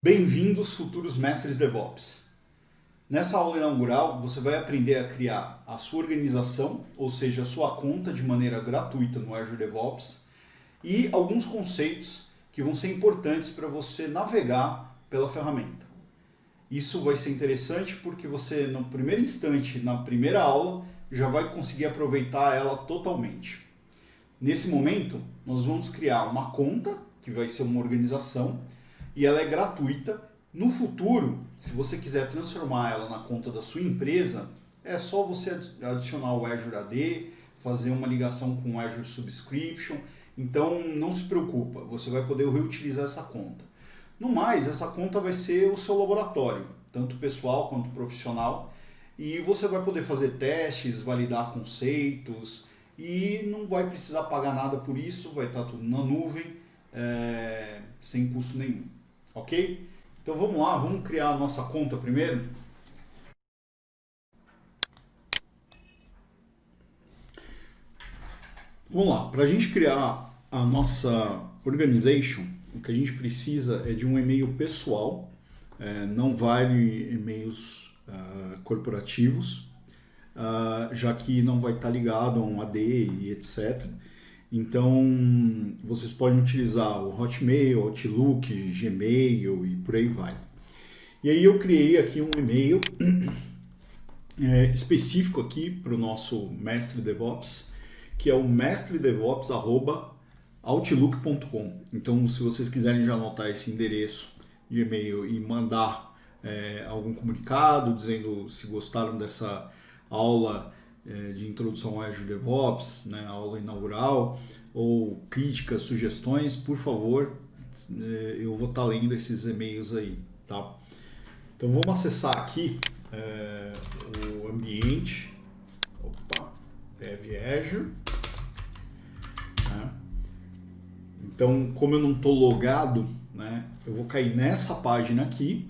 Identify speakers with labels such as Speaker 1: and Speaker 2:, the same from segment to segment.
Speaker 1: Bem-vindos, futuros mestres DevOps. Nessa aula inaugural, você vai aprender a criar a sua organização, ou seja, a sua conta de maneira gratuita no Azure DevOps, e alguns conceitos que vão ser importantes para você navegar pela ferramenta. Isso vai ser interessante porque você, no primeiro instante, na primeira aula, já vai conseguir aproveitar ela totalmente. Nesse momento, nós vamos criar uma conta, que vai ser uma organização, e ela é gratuita. No futuro, se você quiser transformar ela na conta da sua empresa, é só você adicionar o Azure AD, fazer uma ligação com o Azure Subscription. Então não se preocupa, você vai poder reutilizar essa conta. No mais, essa conta vai ser o seu laboratório, tanto pessoal quanto profissional, e você vai poder fazer testes, validar conceitos, e não vai precisar pagar nada por isso, vai estar tudo na nuvem, sem custo nenhum. Ok? Então vamos lá, vamos criar a nossa conta primeiro. Vamos lá, para a gente criar a nossa organization, o que a gente precisa é de um e-mail pessoal, não vale e-mails corporativos, já que não vai estar ligado a um AD e etc. Então, vocês podem utilizar o Hotmail, Outlook, Gmail e por aí vai. E aí eu criei aqui um e-mail específico aqui para o nosso mestre DevOps, que é o mestredevops@outlook.com. Então, se vocês quiserem já anotar esse endereço de e-mail e mandar algum comunicado dizendo se gostaram dessa aula de introdução ao Azure DevOps, né, aula inaugural, ou críticas, sugestões, por favor, eu vou estar lendo esses e-mails aí, tá? Então vamos acessar aqui o ambiente, Dev Azure, né? Então, como eu não estou logado, né, eu vou cair nessa página aqui.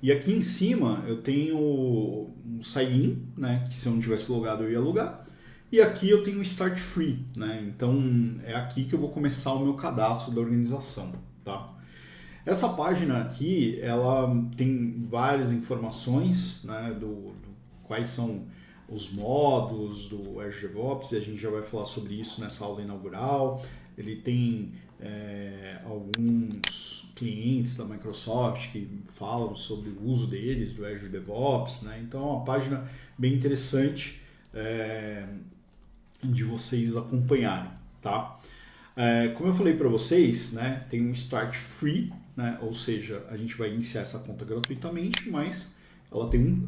Speaker 1: E aqui em cima eu tenho um sign-in, né, que se eu não tivesse logado eu ia logar. E aqui eu tenho o Start Free, né, então é aqui que eu vou começar o meu cadastro da organização, tá? Essa página aqui, ela tem várias informações, né, do quais são os modos do Azure DevOps, e a gente já vai falar sobre isso nessa aula inaugural. Ele tem alguns clientes da Microsoft que falam sobre o uso deles, do Azure DevOps, né? Então é uma página bem interessante de vocês acompanharem, tá? Como eu falei para vocês, né, tem um Start Free, né, ou seja, a gente vai iniciar essa conta gratuitamente, mas ela tem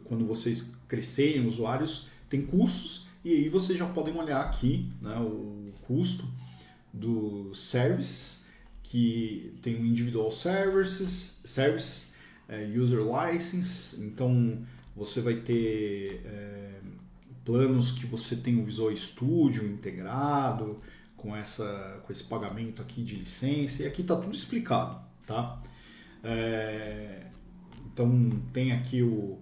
Speaker 1: quando vocês crescerem usuários, tem custos, e aí vocês já podem olhar aqui, né, o custo do service, que tem o Individual Service, User License, então você vai ter planos que você tem o Visual Studio integrado, com esse pagamento aqui de licença, e aqui está tudo explicado, tá? Então tem aqui o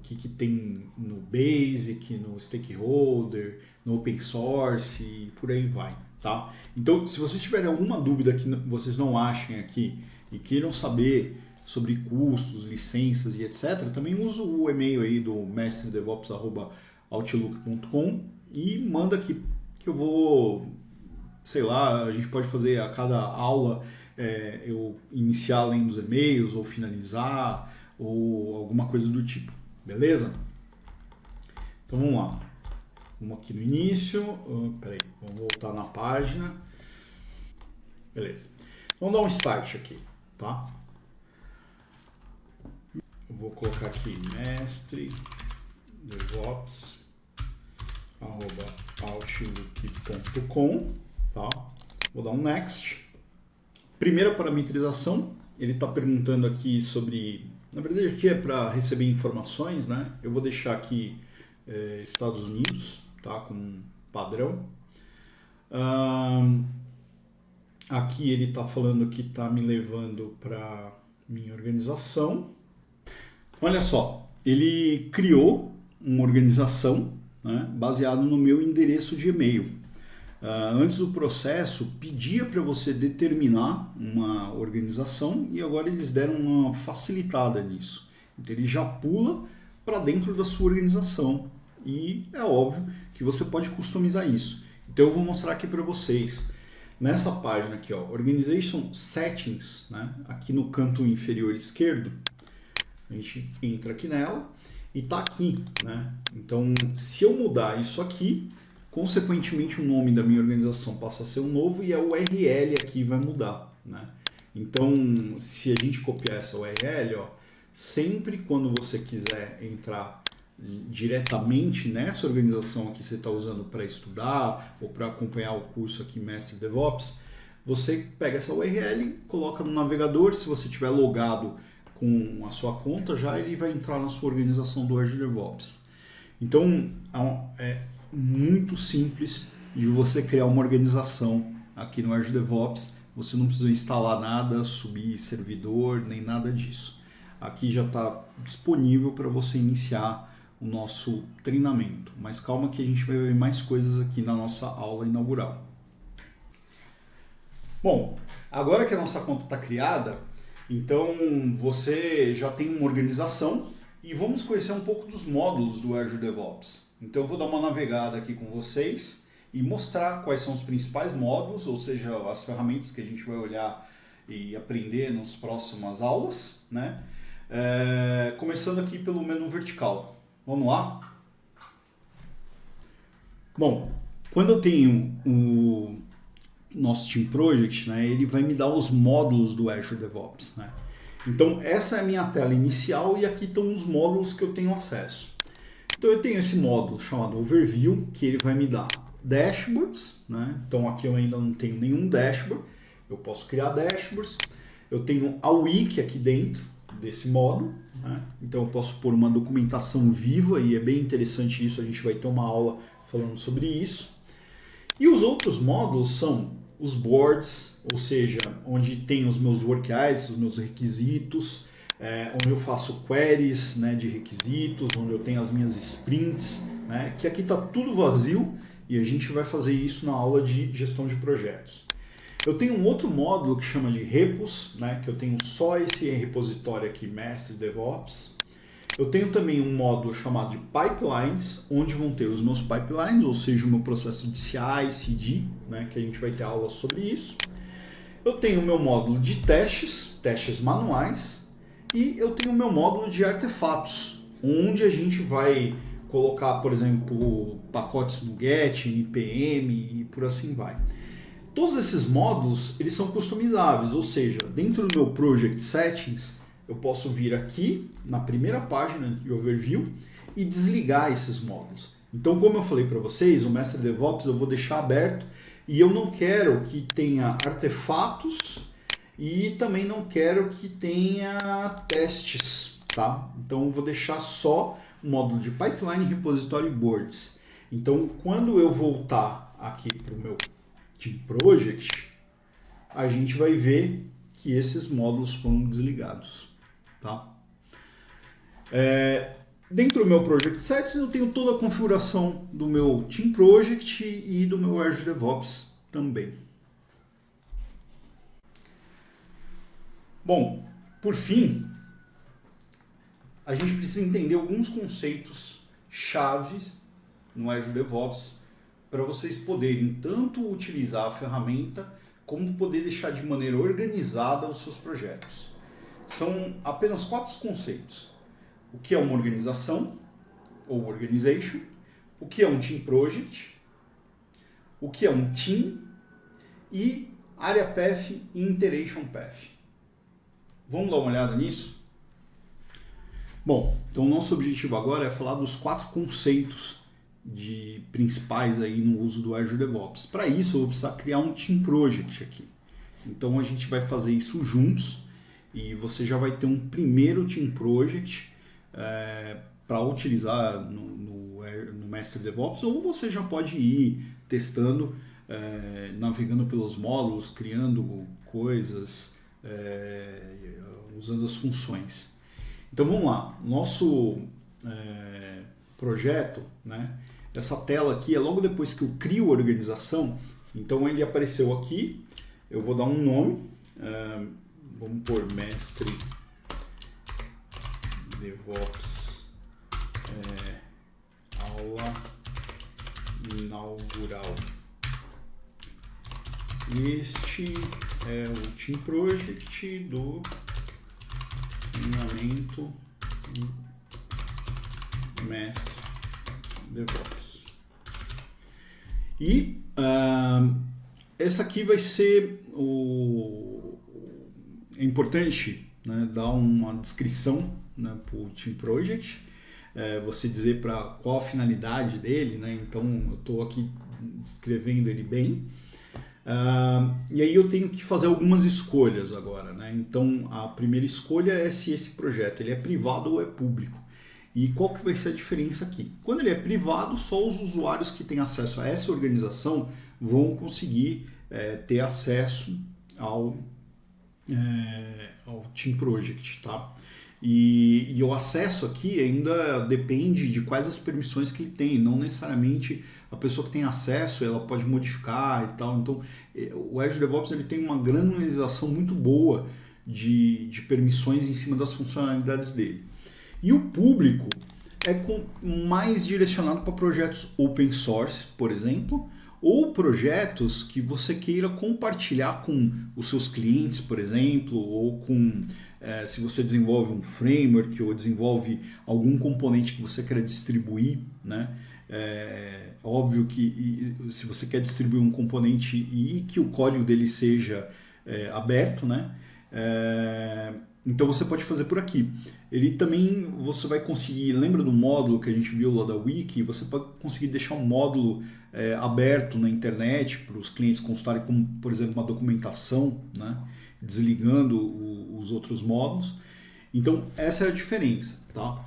Speaker 1: que tem no Basic, no Stakeholder, no Open Source e por aí vai, tá? Então, se vocês tiverem alguma dúvida que vocês não achem aqui e queiram saber sobre custos, licenças e etc., também usa o e-mail aí do mestredevops@outlook.com e manda aqui que eu vou, sei lá, a gente pode fazer a cada aula eu iniciar lendo os e-mails ou finalizar ou alguma coisa do tipo, beleza? Então vamos lá. Vamos aqui no início. Peraí, vamos voltar na página. Beleza. Vamos dar um start aqui, tá? Eu vou colocar aqui mestredevops@outlook.com, tá? Vou dar um next. Primeira parametrização, ele está perguntando aqui sobre, na verdade aqui é para receber informações, né? Eu vou deixar aqui Estados Unidos, tá? Com padrão. Aqui ele está falando que está me levando para minha organização. Olha só, ele criou uma organização, né, baseado no meu endereço de e-mail. Antes do processo, pedia para você determinar uma organização e agora eles deram uma facilitada nisso. Então ele já pula para dentro da sua organização e é óbvio que você pode customizar isso. Então eu vou mostrar aqui para vocês. Nessa página aqui, ó, Organization Settings, né? Aqui no canto inferior esquerdo, a gente entra aqui nela e tá aqui, né? Então, se eu mudar isso aqui, consequentemente o nome da minha organização passa a ser um novo e a URL aqui vai mudar, né? Então, se a gente copiar essa URL, ó, sempre quando você quiser entrar diretamente nessa organização aqui que você está usando para estudar ou para acompanhar o curso aqui Mestre DevOps, você pega essa URL, coloca no navegador, se você tiver logado com a sua conta, já ele vai entrar na sua organização do Azure DevOps. Então, é muito simples de você criar uma organização aqui no Azure DevOps, você não precisa instalar nada, subir servidor, nem nada disso. Aqui já está disponível para você iniciar o nosso treinamento. Mas calma que a gente vai ver mais coisas aqui na nossa aula inaugural. Bom, agora que a nossa conta está criada, então você já tem uma organização e vamos conhecer um pouco dos módulos do Azure DevOps. Então eu vou dar uma navegada aqui com vocês e mostrar quais são os principais módulos, ou seja, as ferramentas que a gente vai olhar e aprender nas próximas aulas, né? Começando aqui pelo menu vertical. Vamos lá? Bom, quando eu tenho o nosso Team Project, né, ele vai me dar os módulos do Azure DevOps, né? Então, essa é a minha tela inicial e aqui estão os módulos que eu tenho acesso. Então, eu tenho esse módulo chamado Overview, que ele vai me dar dashboards, né? Então, aqui eu ainda não tenho nenhum dashboard, eu posso criar dashboards. Eu tenho a wiki aqui dentro desse módulo, né? Então eu posso pôr uma documentação viva e é bem interessante isso, a gente vai ter uma aula falando sobre isso. E os outros módulos são os boards, ou seja, onde tem os meus work items, os meus requisitos, onde eu faço queries, né, de requisitos, onde eu tenho as minhas sprints, né, que aqui está tudo vazio e a gente vai fazer isso na aula de gestão de projetos. Eu tenho um outro módulo que chama de repos, né, que eu tenho só esse repositório aqui, Mestre DevOps. Eu tenho também um módulo chamado de pipelines, onde vão ter os meus pipelines, ou seja, o meu processo de CI, CD, né, que a gente vai ter aula sobre isso. Eu tenho o meu módulo de testes manuais, e eu tenho o meu módulo de artefatos, onde a gente vai colocar, por exemplo, pacotes NuGet, NPM e por assim vai. Todos esses módulos, eles são customizáveis, ou seja, dentro do meu Project Settings, eu posso vir aqui na primeira página de Overview e desligar esses módulos. Então, como eu falei para vocês, o Mestre DevOps eu vou deixar aberto e eu não quero que tenha artefatos e também não quero que tenha testes, tá? Então, eu vou deixar só o módulo de Pipeline, Repository e Boards. Então, quando eu voltar aqui para o meu Team Project, a gente vai ver que esses módulos foram desligados, tá? Dentro do meu Project Settings eu tenho toda a configuração do meu Team Project e do meu Azure DevOps também. Bom, por fim, a gente precisa entender alguns conceitos chaves no Azure DevOps para vocês poderem tanto utilizar a ferramenta como poder deixar de maneira organizada os seus projetos. São apenas 4 conceitos. O que é uma organização, ou organization, o que é um team project, o que é um team e área path e iteration path. Vamos dar uma olhada nisso? Bom, então o nosso objetivo agora é falar dos 4 conceitos principais aí no uso do Azure DevOps. Para isso eu vou precisar criar um Team Project aqui. Então a gente vai fazer isso juntos e você já vai ter um primeiro Team Project para utilizar no Mestre DevOps, ou você já pode ir testando, navegando pelos módulos, criando coisas, usando as funções. Então vamos lá, nosso projeto, né, essa tela aqui é logo depois que eu crio a organização. Então ele apareceu aqui, eu vou dar um nome, vamos pôr Mestre DevOps aula inaugural. Este é o Team Project do treinamento Mestre DevOps. E essa aqui vai ser é importante, né, dar uma descrição, né, para o Team Project, você dizer para qual a finalidade dele, né? Então eu estou aqui descrevendo ele bem. E aí eu tenho que fazer algumas escolhas agora, né? Então a primeira escolha é se esse projeto ele é privado ou é público. E qual que vai ser a diferença aqui? Quando ele é privado, só os usuários que têm acesso a essa organização vão conseguir ter acesso ao Team Project, tá? E o acesso aqui ainda depende de quais as permissões que ele tem, não necessariamente a pessoa que tem acesso ela pode modificar e tal. Então o Azure DevOps ele tem uma granularização muito boa de permissões em cima das funcionalidades dele. E o público é mais direcionado para projetos open source, por exemplo, ou projetos que você queira compartilhar com os seus clientes, por exemplo, ou com se você desenvolve um framework ou desenvolve algum componente que você quer distribuir, né? Óbvio que se você quer distribuir um componente e que o código dele seja aberto, né? Então você pode fazer por aqui. Ele também, você vai conseguir, lembra do módulo que a gente viu lá da Wiki? Você pode conseguir deixar um módulo aberto na internet para os clientes consultarem, como por exemplo uma documentação, né? Desligando os outros módulos. Então essa é a diferença, tá?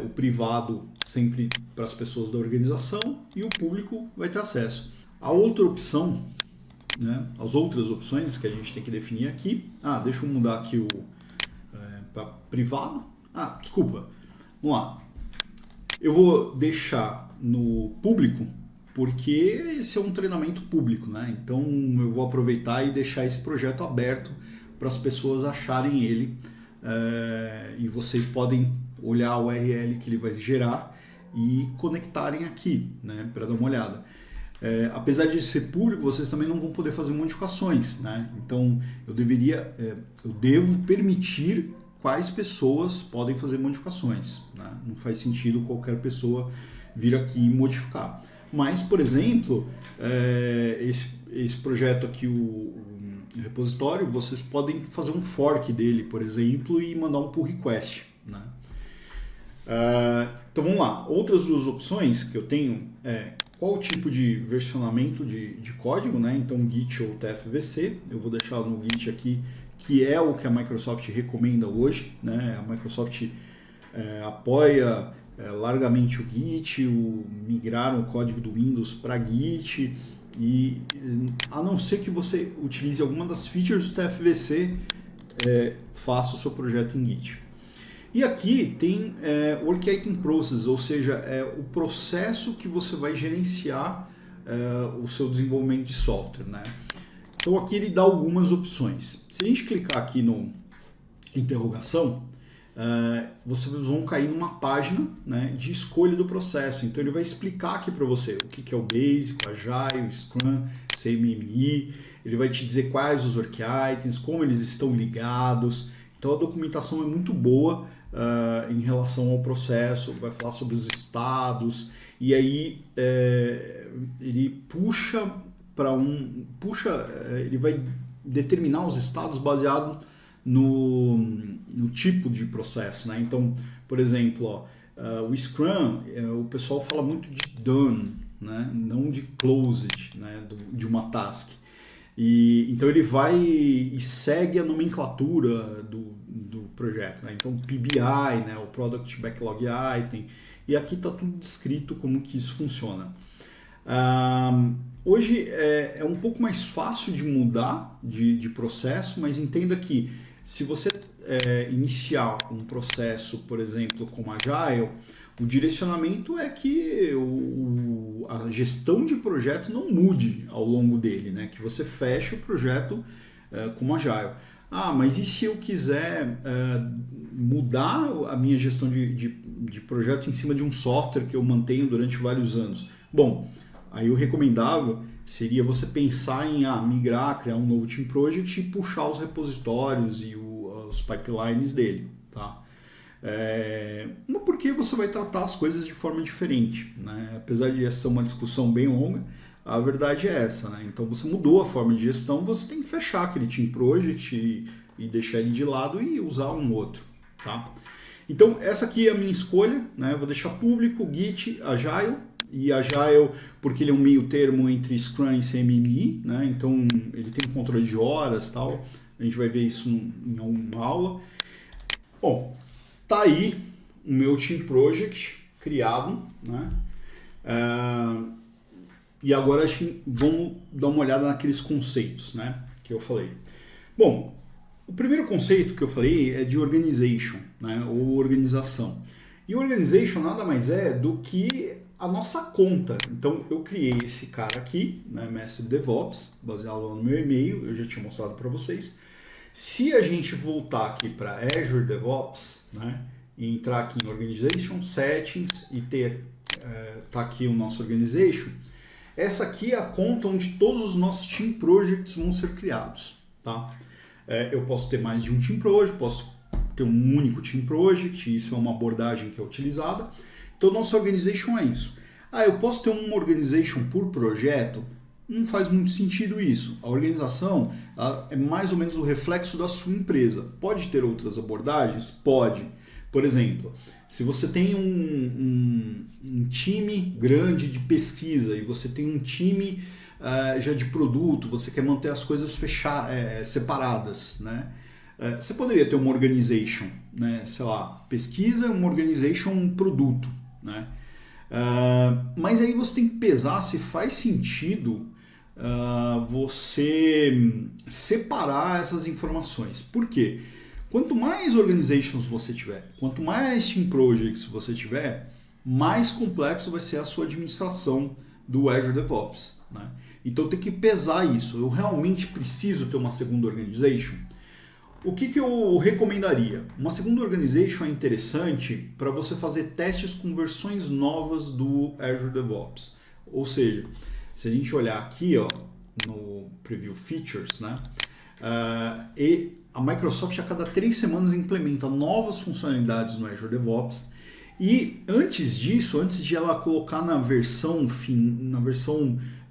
Speaker 1: O privado sempre para as pessoas da organização e o público vai ter acesso. A outra opção, né? As outras opções que a gente tem que definir aqui. Deixa eu mudar aqui para privado. Desculpa. Vamos lá. Eu vou deixar no público porque esse é um treinamento público, né? Então eu vou aproveitar e deixar esse projeto aberto para as pessoas acharem ele e vocês podem olhar o URL que ele vai gerar e conectarem aqui, né? Para dar uma olhada. Apesar de ser público, vocês também não vão poder fazer modificações, né? Então eu devo permitir quais pessoas podem fazer modificações, né? Não faz sentido qualquer pessoa vir aqui e modificar. Mas, por exemplo, esse projeto aqui, o repositório, vocês podem fazer um fork dele, por exemplo, e mandar um pull request, né? Então vamos lá. Outras duas opções que eu tenho qual tipo de versionamento de código, né? Então Git ou TFVC, eu vou deixar no Git aqui, que é o que a Microsoft recomenda hoje, né? A Microsoft apoia largamente o Git, migraram o código do Windows para Git, e a não ser que você utilize alguma das features do TFVC, faça o seu projeto em Git. E aqui tem Work Item Process, ou seja, o processo que você vai gerenciar o seu desenvolvimento de software, né? Então aqui ele dá algumas opções. Se a gente clicar aqui no interrogação, vocês vão cair numa página, né, de escolha do processo. Então ele vai explicar aqui para você o que é o Basic, o Agile, o Scrum, CMMI. Ele vai te dizer quais os Work Items, como eles estão ligados. Então a documentação é muito boa em relação ao processo, vai falar sobre os estados, e aí ele puxa para ele vai determinar os estados baseado no tipo de processo, né? Então, por exemplo, o Scrum, o pessoal fala muito de done, né? Não de closed, né? De uma task. Então ele vai e segue a nomenclatura do projeto, né? Então PBI, né? O Product Backlog Item, e aqui está tudo descrito como que isso funciona. Hoje é um pouco mais fácil de mudar de processo, mas entenda que se você iniciar um processo, por exemplo, como Agile, o direcionamento é que a gestão de projeto não mude ao longo dele, né? Que você feche o projeto como Agile. Ah, mas e se eu quiser mudar a minha gestão de projeto em cima de um software que eu mantenho durante vários anos? Bom, aí o recomendável seria você pensar em migrar, criar um novo Team Project e puxar os repositórios e os pipelines dele, tá? Porque você vai tratar as coisas de forma diferente, né? Apesar de essa ser uma discussão bem longa, a verdade é essa, né? Então você mudou a forma de gestão, você tem que fechar aquele Team Project e deixar ele de lado e usar um outro, tá? Então essa aqui é a minha escolha, né? Eu vou deixar público, Git, Agile, e Agile porque ele é um meio termo entre Scrum e CMMI, né? Então ele tem um controle de horas, tal. A gente vai ver isso em uma aula. Bom, tá aí o meu Team Project criado, né? E agora vamos dar uma olhada naqueles conceitos, né, que eu falei. Bom, o primeiro conceito que eu falei é de organization, né, ou organização. E organization nada mais é do que a nossa conta. Então eu criei esse cara aqui, né, Mestre DevOps, baseado no meu e-mail, eu já tinha mostrado para vocês. Se a gente voltar aqui para Azure DevOps, né, e entrar aqui em Organization, Settings e tá aqui o nosso Organization, essa aqui é a conta onde todos os nossos Team Projects vão ser criados, tá? Eu posso ter mais de um Team Project, posso ter um único Team Project, isso é uma abordagem que é utilizada. Então, nosso Organization é isso. Eu posso ter uma Organization por projeto? Não faz muito sentido isso. A organização é mais ou menos o reflexo da sua empresa. Pode ter outras abordagens? Pode. Por exemplo, se você tem um time grande de pesquisa e você tem um time já de produto, você quer manter as coisas separadas, né? Você poderia ter uma organization, né? Sei lá, pesquisa, uma organization, produto, né? Mas aí você tem que pesar se faz sentido você separar essas informações. Por quê? Quanto mais organizations você tiver, quanto mais team projects você tiver, mais complexo vai ser a sua administração do Azure DevOps, né? Então tem que pesar isso. Eu realmente preciso ter uma segunda organization? O que eu recomendaria? Uma segunda organization é interessante para você fazer testes com versões novas do Azure DevOps. Ou seja, se a gente olhar aqui, ó, no Preview Features, né? A Microsoft a cada 3 semanas implementa novas funcionalidades no Azure DevOps e antes disso, antes de ela colocar na versão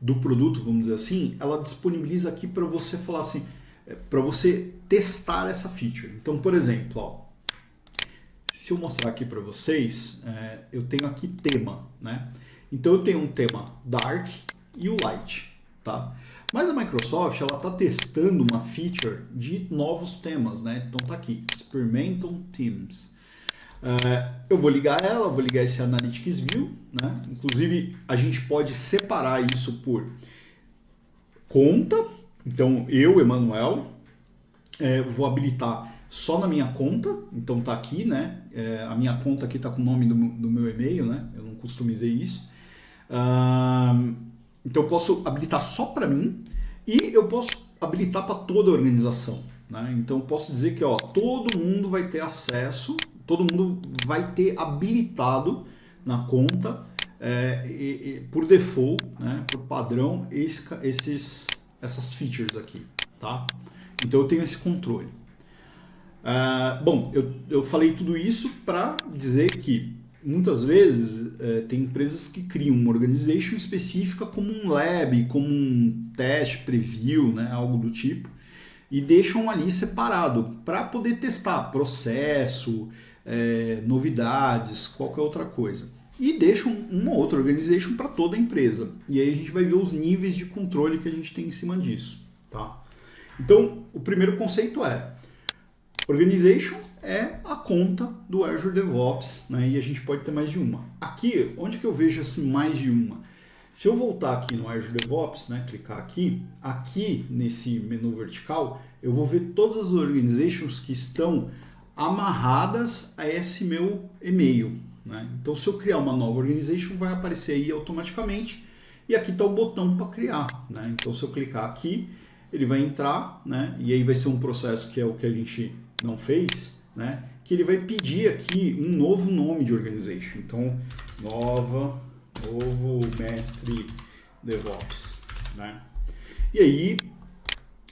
Speaker 1: do produto, vamos dizer assim, ela disponibiliza aqui para você falar assim, para você testar essa feature. Então, por exemplo, ó, se eu mostrar aqui para vocês, eu tenho aqui tema, né? Então eu tenho um tema Dark e o Light, tá? Mas a Microsoft ela está testando uma feature de novos temas, né? Então tá aqui, Experimental Themes. Eu vou ligar ela, vou ligar esse Analytics View, né? Inclusive a gente pode separar isso por conta. Então eu, Emanuel, vou habilitar só na minha conta. Então tá aqui, né? A minha conta aqui tá com o nome do meu e-mail, né? Eu não customizei isso. Então eu posso habilitar só para mim e eu posso habilitar para toda a organização, né? Então eu posso dizer que ó, todo mundo vai ter acesso, todo mundo vai ter habilitado na conta por default, né, por padrão, essas features aqui, tá? Então eu tenho esse controle. Bom, eu falei tudo isso para dizer que muitas vezes tem empresas que criam uma organization específica como um lab, como um teste, preview, né, algo do tipo, e deixam ali separado para poder testar processo, novidades, qualquer outra coisa. E deixam uma outra organization para toda a empresa. E aí a gente vai ver os níveis de controle que a gente tem em cima disso, tá? Então, o primeiro conceito é organization é a conta do Azure DevOps, né? E a gente pode ter mais de uma. Aqui, onde que eu vejo assim mais de uma? Se eu voltar aqui no Azure DevOps, né, clicar aqui nesse menu vertical, eu vou ver todas as organizations que estão amarradas a esse meu e-mail, né? Então, se eu criar uma nova organization, vai aparecer aí automaticamente. E aqui está o botão para criar, né? Então, se eu clicar aqui, ele vai entrar, né? E aí vai ser um processo que é o que a gente não fez, né? Que ele vai pedir aqui um novo nome de organization. Então, novo mestre DevOps, né? E aí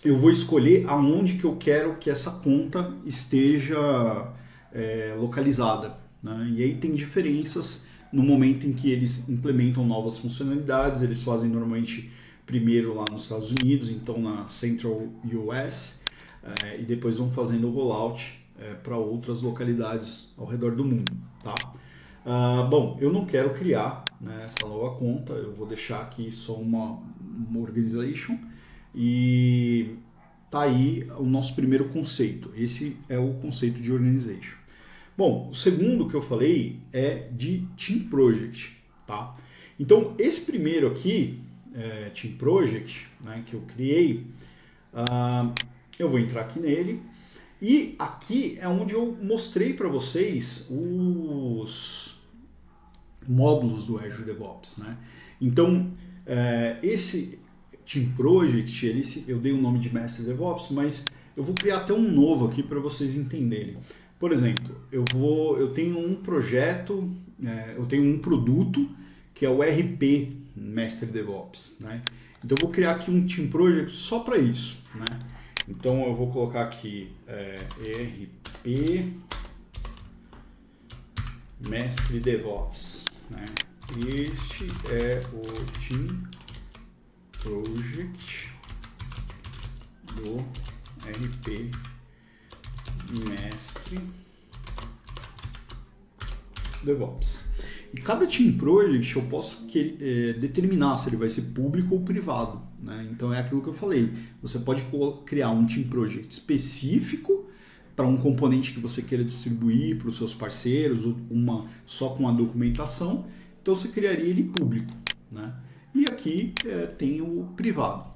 Speaker 1: eu vou escolher aonde que eu quero que essa conta esteja localizada, né? E aí tem diferenças no momento em que eles implementam novas funcionalidades. Eles fazem normalmente primeiro lá nos Estados Unidos, então na Central US, e depois vão fazendo o rollout para outras localidades ao redor do mundo, tá? Bom, eu não quero criar, né, essa nova conta, eu vou deixar aqui só uma organization e tá aí o nosso primeiro conceito. Esse é o conceito de organization. Bom, o segundo que eu falei é de Team Project, tá? Então, esse primeiro aqui, Team Project, né, que eu criei, eu vou entrar aqui nele. E aqui é onde eu mostrei para vocês os módulos do Azure DevOps, né? Então, esse Team Project, eu dei o nome de Mestre DevOps, mas eu vou criar até um novo aqui para vocês entenderem. Por exemplo, eu tenho um projeto, eu tenho um produto que é o RP Mestre DevOps, né? Então, eu vou criar aqui um Team Project só para isso, né? Então eu vou colocar aqui RP Mestre DevOps, né? Este é o Team Project do RP Mestre DevOps. E cada Team Project eu posso determinar se ele vai ser público ou privado, né? Então é aquilo que eu falei. Você pode criar um Team Project específico para um componente que você queira distribuir para os seus parceiros, ou só com a documentação. Então você criaria ele público, né? E aqui tem o privado.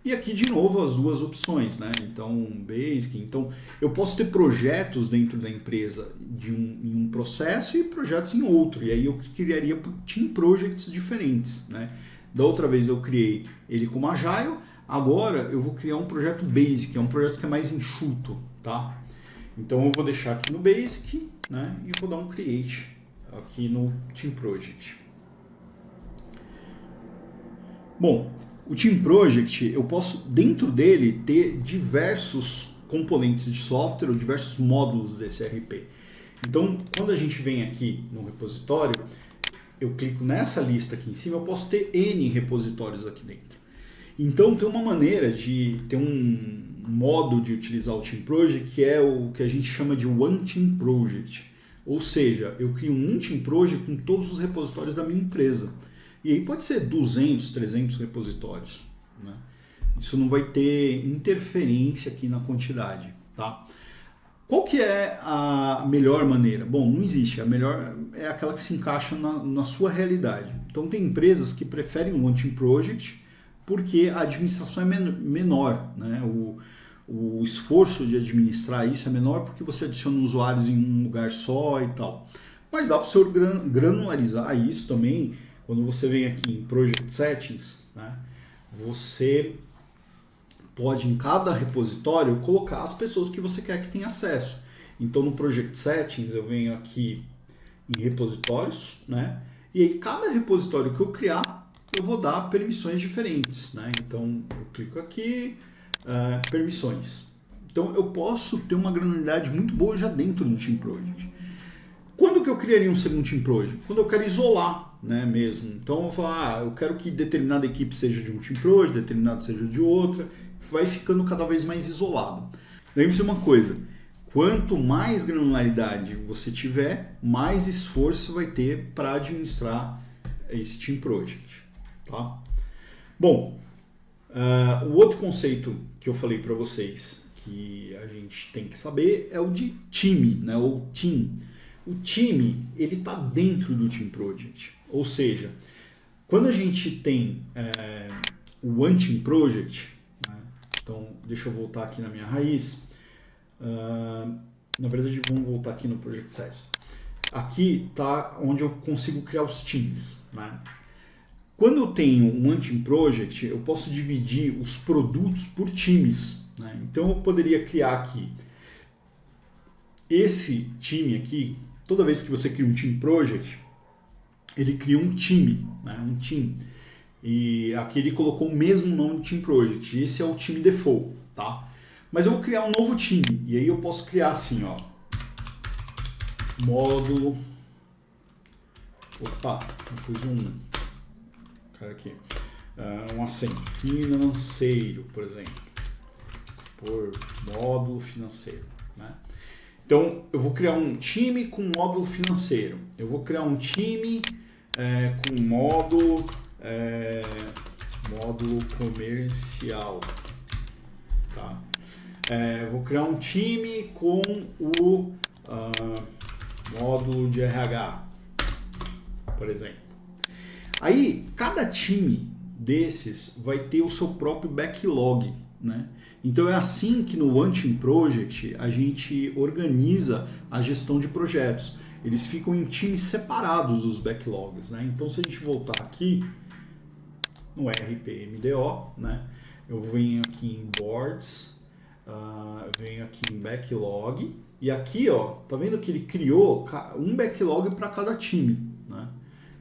Speaker 1: E aqui de novo as duas opções, né? Então Basic, então eu posso ter projetos dentro da empresa em um processo e projetos em outro, e aí eu criaria Team Projects diferentes, né? Da outra vez eu criei ele como Agile, agora eu vou criar um projeto Basic, é um projeto que é mais enxuto, tá? Então eu vou deixar aqui no Basic, né? E vou dar um Create aqui no Team Project. Bom, o Team Project, eu posso, dentro dele, ter diversos componentes de software ou diversos módulos desse RP. Então, quando a gente vem aqui no repositório, eu clico nessa lista aqui em cima, eu posso ter N repositórios aqui dentro. Então, tem uma maneira de ter um modo de utilizar o Team Project, que é o que a gente chama de One Team Project. Ou seja, eu crio um Team Project com todos os repositórios da minha empresa. E aí pode ser 200, 300 repositórios, né? Isso não vai ter interferência aqui na quantidade, tá? Qual que é a melhor maneira? Bom, não existe. A melhor é aquela que se encaixa na sua realidade. Então tem empresas que preferem o One Team Project porque a administração é menor, né? O esforço de administrar isso é menor porque você adiciona usuários em um lugar só e tal. Mas dá para você granularizar isso também. Quando você vem aqui em Project Settings, né, você pode em cada repositório colocar as pessoas que você quer que tenha acesso. Então no Project Settings eu venho aqui em repositórios, né, e aí cada repositório que eu criar eu vou dar permissões diferentes, né? Então eu clico aqui, permissões. Então eu posso ter uma granularidade muito boa já dentro do Team Project. Quando que eu criaria um segundo Team Project? Quando eu quero isolar, né, mesmo. Então eu vou falar, eu quero que determinada equipe seja de um Team Project, determinado seja de outra, vai ficando cada vez mais isolado. Lembre-se de uma coisa, quanto mais granularidade você tiver, mais esforço vai ter para administrar esse Team Project, tá? Bom, o outro conceito que eu falei para vocês que a gente tem que saber é o de time, né, ou team. O time, ele está dentro do Team Project. Ou seja, quando a gente tem o One Team Project, né, então deixa eu voltar aqui na minha raiz, na verdade vamos voltar aqui no Project Settings. aqui está onde eu consigo criar os times, né? Quando eu tenho um Unteam Project, eu posso dividir os produtos por times, né? Então eu poderia criar aqui esse time aqui. Toda vez que você cria um Team Project, ele cria um time, né? Um team. E aqui ele colocou o mesmo nome de Team Project. Esse é o time default, tá? Mas eu vou criar um novo time. E aí eu posso criar assim, ó. Módulo. Opa, eu pus um. Cara aqui. Um acento. Financeiro, por exemplo. Por módulo financeiro, né? Então eu vou criar um time com módulo financeiro. Eu vou criar um time com módulo comercial, tá? Vou criar um time com o módulo de RH, por exemplo. Aí cada time desses vai ter o seu próprio backlog, né? Então é assim que no Unteam Project a gente organiza a gestão de projetos. Eles ficam em times separados, os backlogs, né? Então se a gente voltar aqui no RPMDO, né? Eu venho aqui em Boards, venho aqui em Backlog, e aqui, ó, tá vendo que ele criou um backlog para cada time, né?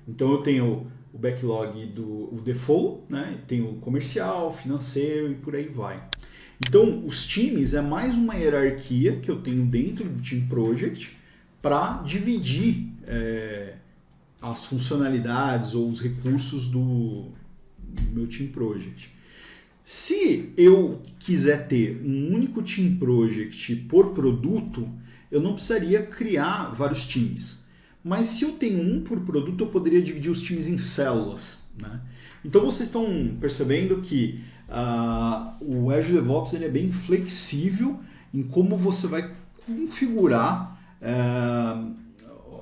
Speaker 1: Então eu tenho o backlog do default, né? Tem o comercial, financeiro e por aí vai. Então, os times é mais uma hierarquia que eu tenho dentro do Team Project para dividir as funcionalidades ou os recursos do meu Team Project. Se eu quiser ter um único Team Project por produto, eu não precisaria criar vários times. Mas se eu tenho um por produto, eu poderia dividir os times em células, né? Então vocês estão percebendo que o Azure DevOps ele é bem flexível em como você vai configurar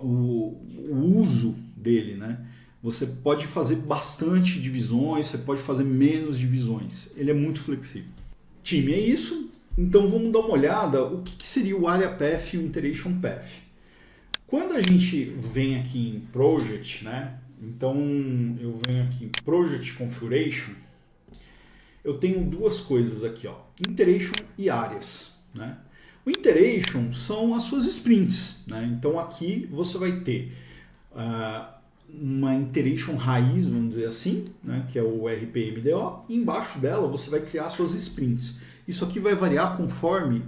Speaker 1: o uso dele, né? Você pode fazer bastante divisões, você pode fazer menos divisões. Ele é muito flexível. Time é isso. Então vamos dar uma olhada o que seria o Area Path e o Iteration Path. Quando a gente vem aqui em Project, né? Então eu venho aqui em Project Configuration, eu tenho duas coisas aqui, ó, Iteration e áreas, né? O Iteration são as suas sprints, né? Então aqui você vai ter uma Iteration raiz, vamos dizer assim, né? Que é o RPMDO, e embaixo dela você vai criar suas sprints. Isso aqui vai variar conforme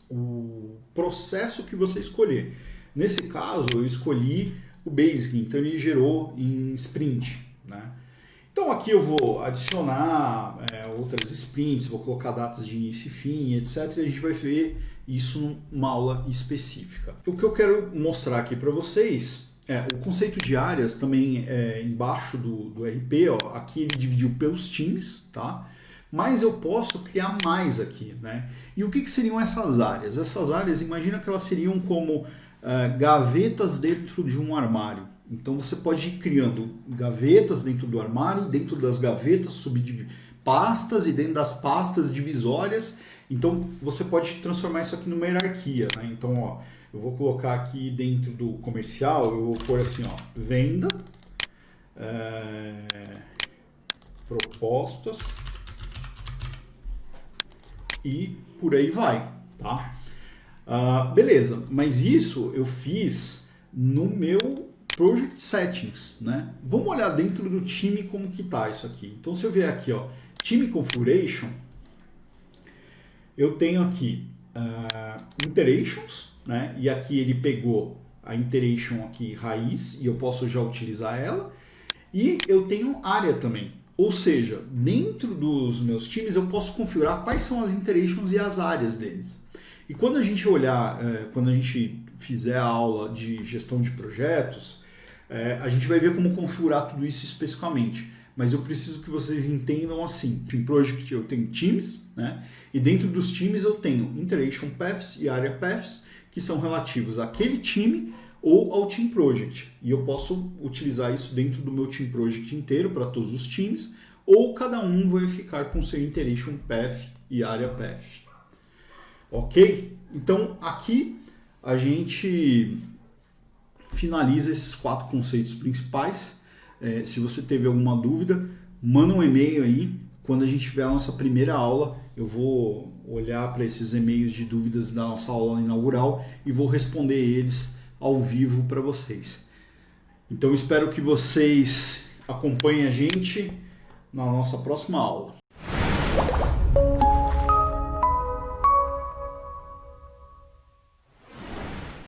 Speaker 1: o processo que você escolher. Nesse caso eu escolhi o Basic, então ele gerou em sprint, né? Então aqui eu vou adicionar outras sprints, vou colocar datas de início e fim, etc. E a gente vai ver isso numa aula específica. O que eu quero mostrar aqui para vocês o conceito de áreas também embaixo do RP, ó, aqui ele dividiu pelos times, tá? Mas eu posso criar mais aqui, né? E o que seriam essas áreas? Essas áreas, imagina que elas seriam como gavetas dentro de um armário. Então você pode ir criando gavetas dentro do armário, dentro das gavetas pastas e dentro das pastas divisórias. Então você pode transformar isso aqui numa hierarquia, né? Então, ó, eu vou colocar aqui dentro do comercial, eu vou pôr assim, ó, venda, propostas e por aí vai, tá? Beleza, mas isso eu fiz no meu Project Settings, né? Vamos olhar dentro do time como que tá isso aqui. Então se eu vier aqui, ó, Time Configuration, eu tenho aqui Iterations, né? E aqui ele pegou a Iteration aqui raiz e eu posso já utilizar ela. E eu tenho área também. Ou seja, dentro dos meus times eu posso configurar quais são as Iterations e as áreas deles. E quando a gente olhar, quando a gente fizer a aula de gestão de projetos, a gente vai ver como configurar tudo isso especificamente. Mas eu preciso que vocês entendam assim. Em Project eu tenho times, né? E dentro dos times eu tenho Iteration Paths e Area Paths, que são relativos àquele time ou ao Team Project. E eu posso utilizar isso dentro do meu Team Project inteiro para todos os times, ou cada um vai ficar com seu Iteration Path e Area Path. Ok? Então aqui a gente finaliza esses 4 conceitos principais. Se você teve alguma dúvida, manda um e-mail aí. Quando a gente tiver a nossa primeira aula, eu vou olhar para esses e-mails de dúvidas da nossa aula inaugural e vou responder eles ao vivo para vocês. Então espero que vocês acompanhem a gente na nossa próxima aula.